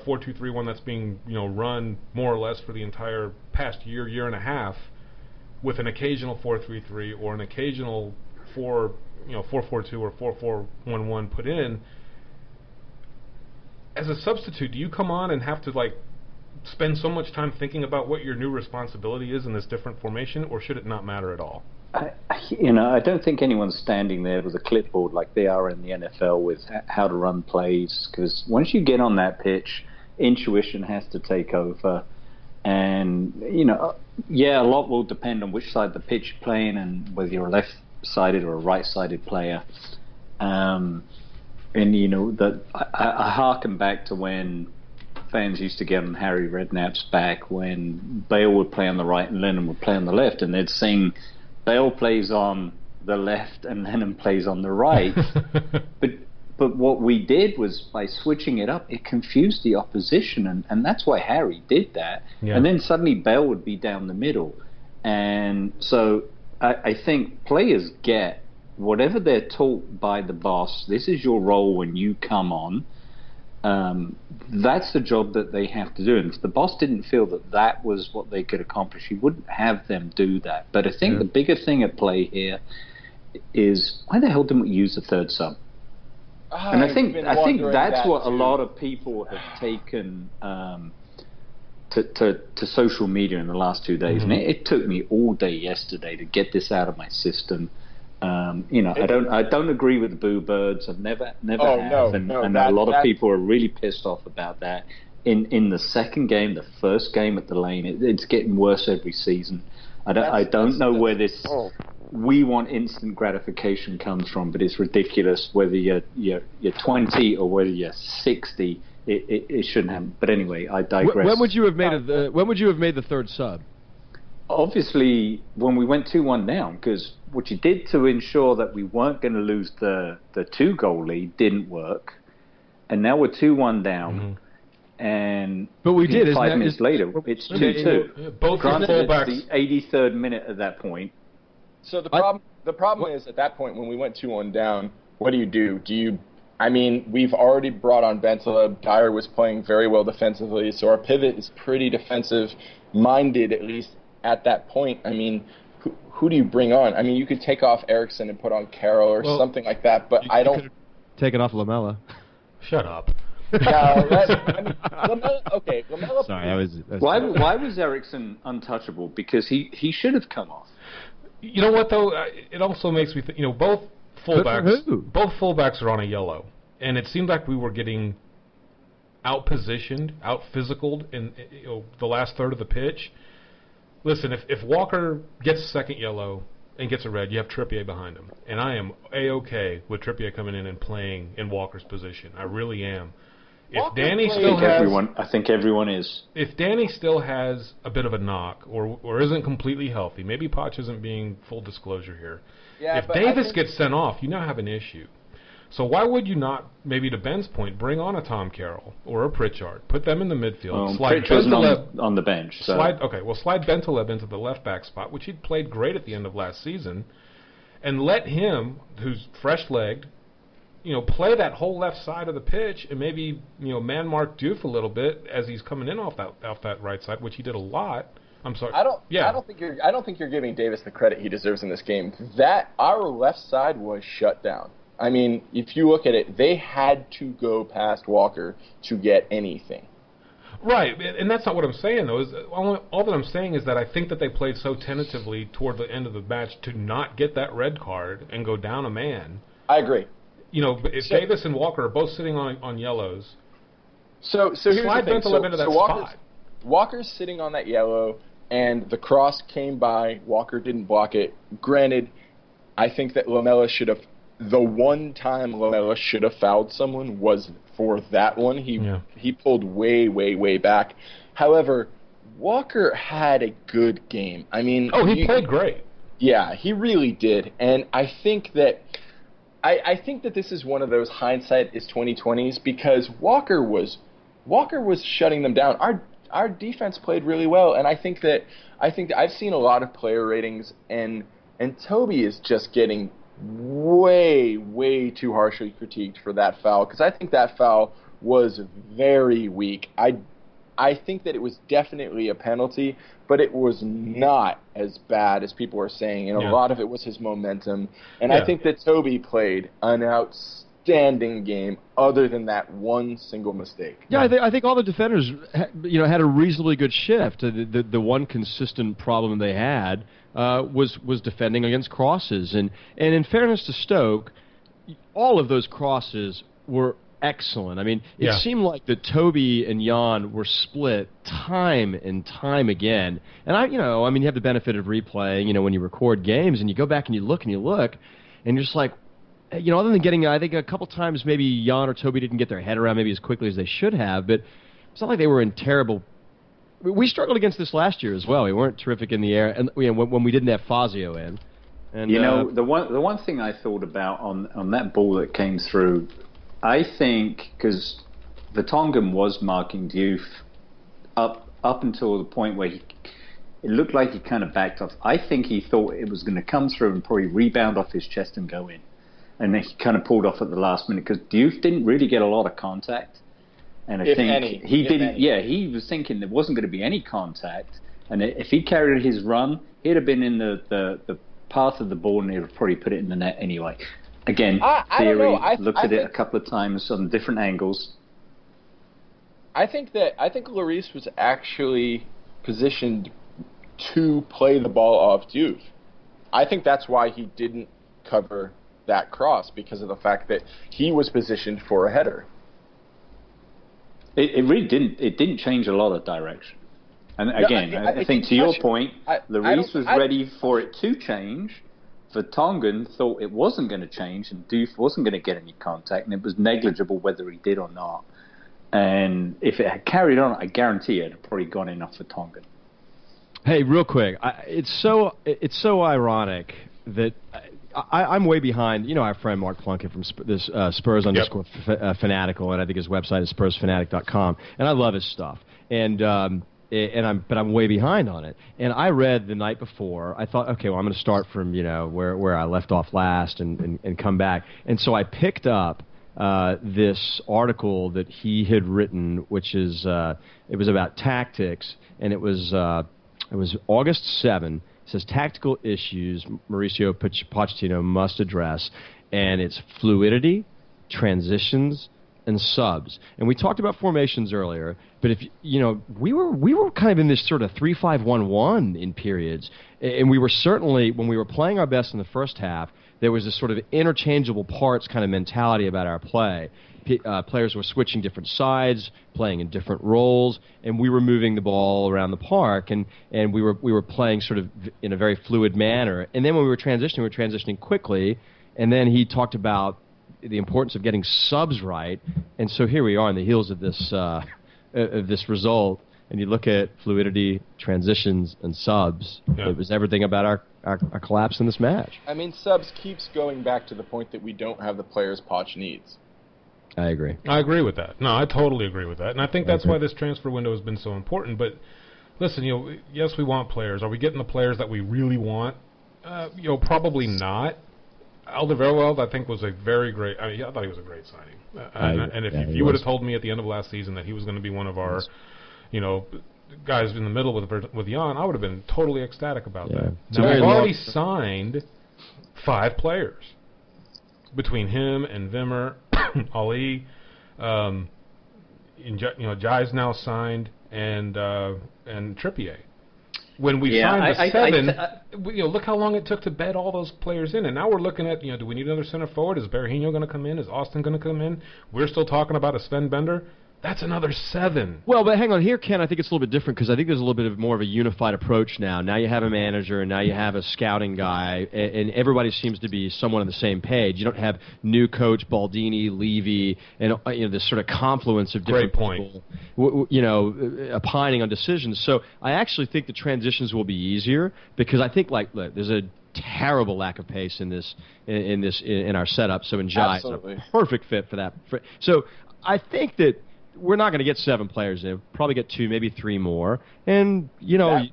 the 4-2-3 one that's being run more or less for the entire past year and a half, with an occasional 4-3-3 or an occasional 4-4-2 or 4-4-1-1 put in. As a substitute, do you come on and have to spend so much time thinking about what your new responsibility is in this different formation, or should it not matter at all? I don't think anyone's standing there with a clipboard like they are in the NFL with how to run plays, because once you get on that pitch, intuition has to take over. And, a lot will depend on which side of the pitch you're playing and whether you're a left-sided or a right-sided player. I harken back to when fans used to get on Harry Redknapp's back when Bale would play on the right and Lennon would play on the left, and they'd sing, Bale plays on the left and Lennon plays on the right. But what we did was, by switching it up, it confused the opposition, and that's why Harry did that. Yeah. And then suddenly Bale would be down the middle. And so I think players get whatever they're taught by the boss. This is your role when you come on. That's the job that they have to do. And if the boss didn't feel that was what they could accomplish, he wouldn't have them do that. But I think the bigger thing at play here is, why the hell didn't we use the third sub? And I think that's what a lot of people have taken to social media in the last 2 days. And it took me all day yesterday to get this out of my system. I don't agree with the boo birds. I've never have. And a lot of people are really pissed off about that. In the second game, the first game at the Lane, it's getting worse every season. I don't know where this we want instant gratification comes from, but it's ridiculous. Whether you're 20 or whether you're 60, it shouldn't happen. But anyway, I digress. When would you have made the third sub? Obviously, when we went 2-1 down, because what you did to ensure that we weren't going to lose the 2-goal lead didn't work, and now we're 2-1 down. But we did. 5 minutes later, it's 2-2. Both fullbacks. The 83rd minute at that point. So the problem is, at that point when we went 2-1 down, what do you do? We've already brought on Bentaleb. Dyer was playing very well defensively, so our pivot is pretty defensive-minded, at least at that point. Who do you bring on? You could take off Eriksson and put on Carroll or something like that, but I don't... Take it off Lamela. Shut up. Lamela... Sorry, Why was Eriksson untouchable? Because he should have come off. You know what, though? It also makes me think, both fullbacks are on a yellow. And it seemed like we were getting out-positioned, out-physicaled in the last third of the pitch. Listen, if Walker gets a second yellow and gets a red, you have Trippier behind him. And I am A-okay with Trippier coming in and playing in Walker's position. I really am. If Danny still has, I think everyone is. If Danny still has a bit of a knock or isn't completely healthy, maybe Poch isn't being full disclosure here. Yeah, if Davis gets sent off, you now have an issue. So why would you not, maybe to Ben's point, bring on a Tom Carroll or a Pritchard, put them in the midfield, slide Bentaleb on the bench. So. Slide Bentaleb into the left back spot, which he'd played great at the end of last season, and let him, who's fresh-legged, play that whole left side of the pitch and maybe, man mark Diouf a little bit as he's coming in off that right side, which he did a lot. I'm sorry. I don't think you're giving Davis the credit he deserves in this game. Our left side was shut down. If you look at it, they had to go past Walker to get anything. Right, and that's not what I'm saying, though. All that I'm saying is that I think that they played so tentatively toward the end of the match to not get that red card and go down a man. I agree. If Davis and Walker are both sitting on yellows, so here's slide the thing. Bentaleb into that spot. Walker's sitting on that yellow, and the cross came by. Walker didn't block it. Granted, I think that Lamela should have. The one time Lamela should have fouled someone was for that one. He pulled way, way, way back. However, Walker had a good game. He played great. Yeah, he really did, and I think that. I think that this is one of those hindsight is 2020s because Walker was shutting them down. Our defense played really well, and I think that I've seen a lot of player ratings, and Toby is just getting way, way too harshly critiqued for that foul because I think that foul was very weak. I think that it was definitely a penalty, but it was not as bad as people were saying, and a lot of it was his momentum. And I think that Toby played an outstanding game other than that one single mistake. Yeah, I think all the defenders had a reasonably good shift. The one consistent problem they had was defending against crosses. And in fairness to Stoke, all of those crosses were excellent. I mean, it seemed like that Toby and Jan were split time and time again. And you have the benefit of replay, when you record games and you go back and you look, and you're just like, other than getting, I think a couple times maybe Jan or Toby didn't get their head around maybe as quickly as they should have, but it's not like they were in terrible. We struggled against this last year as well. We weren't terrific in the air, and when we didn't have Fazio in. And the one thing I thought about on that ball that came through, I think, because Vertonghen was marking Diouf up until the point where it looked like he kind of backed off. I think he thought it was going to come through and probably rebound off his chest and go in. And then he kind of pulled off at the last minute because Diouf didn't really get a lot of contact. And I think he didn't. Yeah, he was thinking there wasn't going to be any contact. And if he carried his run, he'd have been in the path of the ball and he'd have probably put it in the net anyway. Again, theory, looked at it a couple of times on different angles. I think Lloris was actually positioned to play the ball off Diouf. I think that's why he didn't cover that cross, because of the fact that he was positioned for a header. It really didn't change a lot of direction. And again, I think to your point, Lloris was ready for it to change. Vertonghen thought it wasn't going to change, and Diouf wasn't going to get any contact, and it was negligible whether he did or not. And if it had carried on, I guarantee it had probably gone in off Vertonghen. Hey, real quick, it's so ironic that I'm way behind. Our friend Mark Plunkett from Spurs _ Fanatical, and I think his website is spursfanatic.com, and I love his stuff. And I'm way behind on it. And I read the night before. I thought, okay, well, I'm going to start from where I left off last and come back. And so I picked up this article that he had written, which is it was about tactics, and it was August 7. It says tactical issues Mauricio Pochettino must address, and it's fluidity, transitions, and subs. And we talked about formations earlier, but if we were kind of in this sort of 3-5-1-1 in periods, and we were certainly, when we were playing our best in the first half, there was this sort of interchangeable parts kind of mentality about our play. Players were switching different sides, playing in different roles, and we were moving the ball around the park, and we were playing sort of in a very fluid manner. And then when we were transitioning quickly, and then he talked about the importance of getting subs right, and so here we are on the heels of this result, and you look at fluidity, transitions, and subs. Yeah. It was everything about our collapse in this match. I mean, subs keeps going back to the point that we don't have the players Poch needs. I agree. I agree with that. No, I totally agree with that, and I think that's why this transfer window has been so important. But listen, yes, we want players. Are we getting the players that we really want? Probably not. Alderweireld, I think, was a very great. I thought he was a great signing. And if you would have told me at the end of last season that he was going to be one of our, guys in the middle with Jan, I would have been totally ecstatic about that. Now, we've already signed 5 players between him and Wimmer, Ali. Jai's now signed, and Trippier. When we signed the 7, look how long it took to bed all those players in. And now we're looking at, do we need another center forward? Is Berahino going to come in? Is Austin going to come in? We're still talking about a Sven Bender. That's another 7. Well, but hang on. Here, Ken, I think it's a little bit different because I think there's a little bit more of a unified approach now. Now you have a manager, and now you have a scouting guy, and everybody seems to be somewhat on the same page. You don't have new coach Baldini, Levy, and this sort of confluence of different people, opining on decisions. So I actually think the transitions will be easier because I think look, there's a terrible lack of pace in our setup. So Njai is a perfect fit for that. So I think that we're not going to get 7 players in. Probably get 2, maybe 3 more. And you address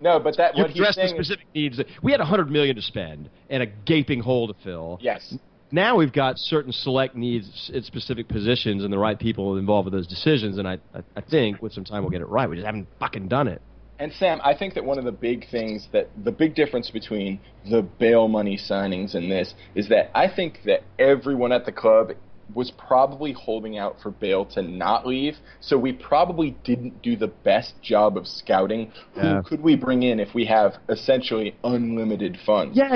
the specific needs. We had $100 million to spend and a gaping hole to fill. Yes. Now we've got certain select needs at specific positions and the right people involved with those decisions, and I think with some time we'll get it right. We just haven't fucking done it. And Sam, I think that one of the big things the big difference between the Bale money signings and this is that I think that everyone at the club was probably holding out for Bale to not leave, so we probably didn't do the best job of scouting who could we bring in if we have essentially unlimited funds. Yeah,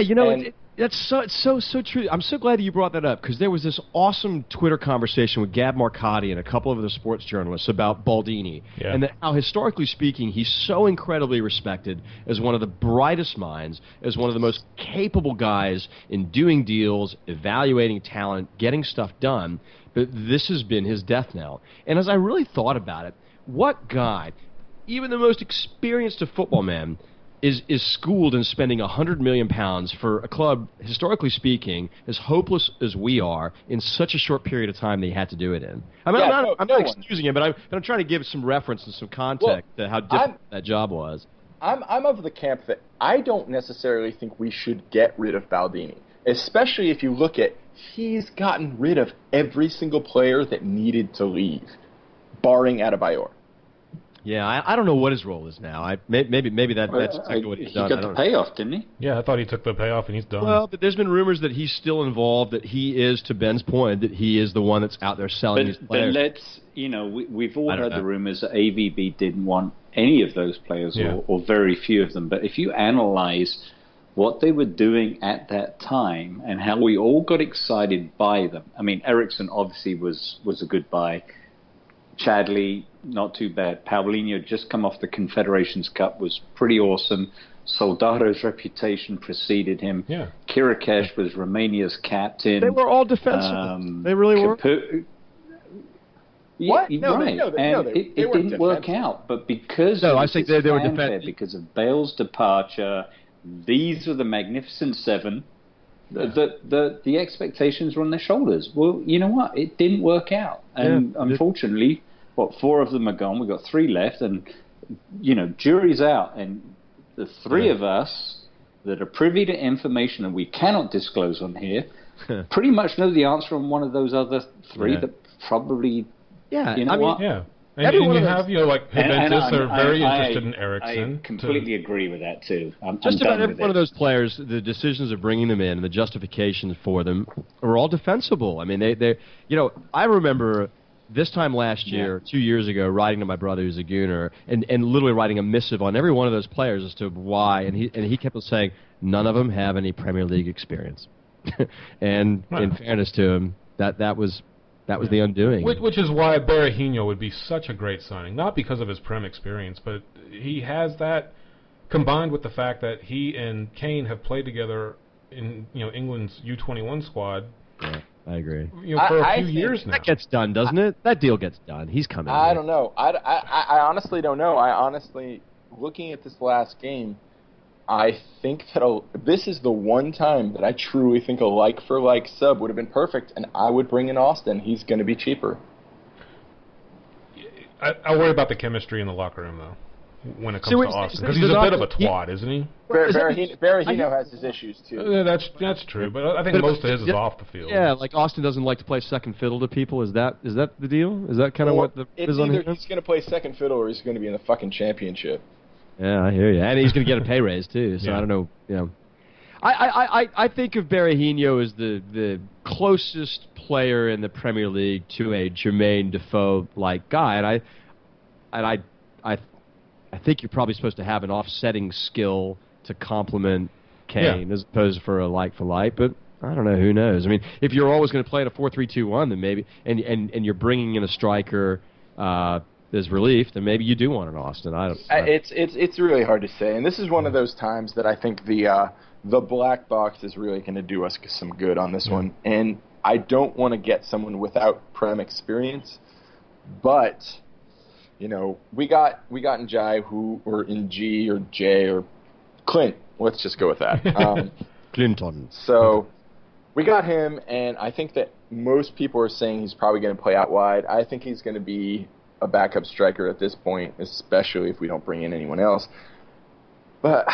it's so true. I'm so glad that you brought that up, because there was this awesome Twitter conversation with Gab Marcotti and a couple of other sports journalists about Baldini, and how historically speaking he's so incredibly respected as one of the brightest minds, as one of the most capable guys in doing deals, evaluating talent, getting stuff done. But this has been his death knell. And as I really thought about it, what guy, even the most experienced of football men, is schooled in spending £100 million for a club, historically speaking, as hopeless as we are, in such a short period of time that he had to do it in? I mean, I'm not excusing him, but I'm trying to give some reference and some context to how difficult that job was. I'm of the camp that I don't necessarily think we should get rid of Baldini, especially if you look at he's gotten rid of every single player that needed to leave, barring Adebayor. Yeah, I don't know what his role is now. Maybe that's exactly what he's done. He got the payoff, didn't he? Yeah, I thought he took the payoff and he's done. Well, but there's been rumors that he's still involved, that he is, to Ben's point, that he is the one that's out there selling these players. But we've all heard the rumors that AVB didn't want any of those players, or very few of them. But if you analyze what they were doing at that time and how we all got excited by them, I mean, Eriksson obviously was a good buy. Chadley, not too bad. Paulinho, just come off the Confederations Cup, was pretty awesome. Soldado's reputation preceded him. Yeah. Kirikesh was Romania's captain. They were all defensive. They really were. What? No, right. It didn't work out. But because I think they were defensive. Because of Bale's departure, these were the Magnificent Seven. The expectations were on their shoulders. Well, you know what? It didn't work out. And unfortunately, 4 of them are gone. We've got 3 left. And, jury's out. And the 3 of us that are privy to information and we cannot disclose on here pretty much know the answer on one of those other 3 that probably... Yeah, you know what? Yeah. And you have, like, Juventus are very interested in Eriksson. I completely agree with that, too. Just about every one of those players, the decisions of bringing them in and the justifications for them are all defensible. I mean, they I remember this time last year, 2 years ago, writing to my brother who's a Gooner, and literally writing a missive on every one of those players as to why, and he kept saying, none of them have any Premier League experience. And in fairness to him, that was the undoing. Which is why Berahino would be such a great signing. Not because of his Prem experience, but he has that combined with the fact that he and Kane have played together in England's U21 squad. Yeah, I agree. For a few years now. That gets done, doesn't it? That deal gets done. He's coming. I don't know. I honestly don't know. Looking at this last game, I think that this is the one time that I truly think a like-for-like sub would have been perfect, and I would bring in Austin. He's going to be cheaper. I worry about the chemistry in the locker room, though, when it comes to Austin, because he's a bit of a twat, isn't he? Berahino has his issues, too. That's true, but I think most of his is off the field. Yeah, like Austin doesn't like to play second fiddle to people. Is that the deal? Is that kind of what is on here? He's going to play second fiddle or he's going to be in the fucking championship. Yeah, I hear you. And he's going to get a pay raise, too, so I don't know. I think of Berahino as the closest player in the Premier League to a Jermaine Defoe-like guy, and I think you're probably supposed to have an offsetting skill to complement Kane as opposed for a like-for-like, but I don't know. Who knows? I mean, if you're always going to play at a 4-3-2-1, then maybe, and you're bringing in a striker as relief, then maybe you do want an Austin. It's really hard to say, and this is one of those times that I think the black box is really going to do us some good on this one. And I don't want to get someone without Prem experience, but we got Njai or in G or J or Clint. Let's just go with that. Clinton. So we got him, and I think that most people are saying he's probably going to play out wide. I think he's going to be a backup striker at this point, especially if we don't bring in anyone else. But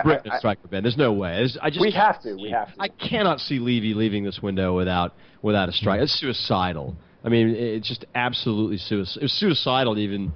Bring a striker, Ben. There's no way. We have to. I cannot see Levy leaving this window without a strike. It's suicidal. I mean, it's just absolutely suicidal even.